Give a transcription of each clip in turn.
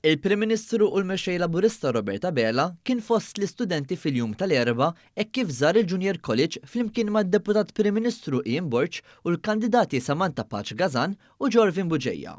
Il-Prim Ministru u l-mexxej Laburista Roberta Bela kien fost l-istudenti fil-jum tal-erba' hekk kif żar il-Junior College flimkien mad-Deputat Prim Ministru Ian Borch u l-kandidati Samantha Paċ Gazan u Jorvin Buġejja.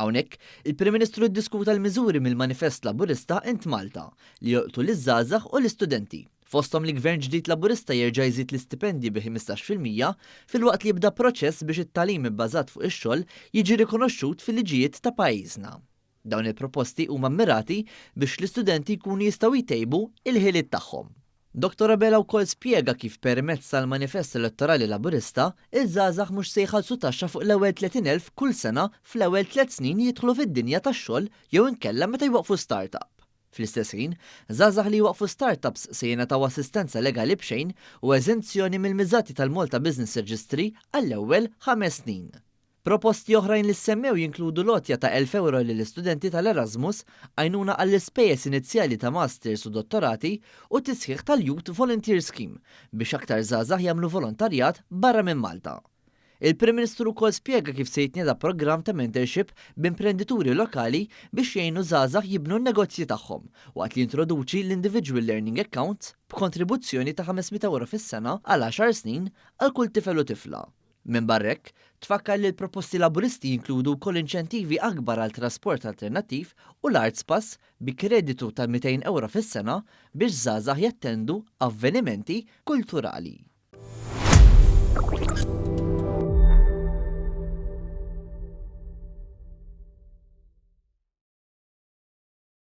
Hawnhekk, il-Prim Ministru ddiskuta l-miżuri mill-Manifest Laburista int Malta li joqtu liż-żgħażagħ u l-istudenti. Fosthom li gvern ġdid Laburista jerġa' jżid l-istipendji bi 15% filwaqt li jibda proċess biex it-tagħlim ibbażat fuq ix-xogħol jiġi rikonoxxut fil-liġijiet ta' pajjiżna. Dawn il-proposti huma mmirati biex l-istudenti jkunu jistgħu jtejbu il-ħiliet tagħhom. Dr. Bela wkoll spjega kif permezz tal-Manifest Elettorali Laburista iż-żgħażagħ mhux se jħallsu taxxa fuq l-ewwel 30,000 kull sena fl-ewwel 3 snin jidħlu fid-dinja tax-xogħol jew inkella meta jwaqfu startup. Fl-istess ħin, żgħażagħ li jwaqfu startups se jingħataw assistenza legali b'xejn u eżenzjoni mill-miżati tal-Malta Business Registry għall-ewwel 5 snin. Proposti oħrajn li semmew jinkludu lotja ta' 1,000 euro lill-istudenti tal-Erasmus, għajnuna għall-ispejjeż inizjali ta' masters u dottorati u tisħiħ tal-Youth Volunteer Scheme biex aktar żgħażagħ jagħmlu volontarjat barra minn Malta. Il-Prim Ministru wkoll spjega kif se jitnieda programm ta' mentorship b'imprenditturi lokali biex jgħinu żgħażagħ jibnu n-negozji tagħhom waqt li jintroduċi l-Individual Learning Account b'kontribuzzjoni ta' 500 euro fis-sena għal 10 snin għal kull tifel u tifla. Minn barrek, tfakkar li l-proposti laburisti jinkludu wkoll inċentivi akbar għal trasport alternattiv u l-Arts Pass bi kreditu ta' 200 euro fis-sena biex żgħażagħ jattendu avvenimenti kulturali.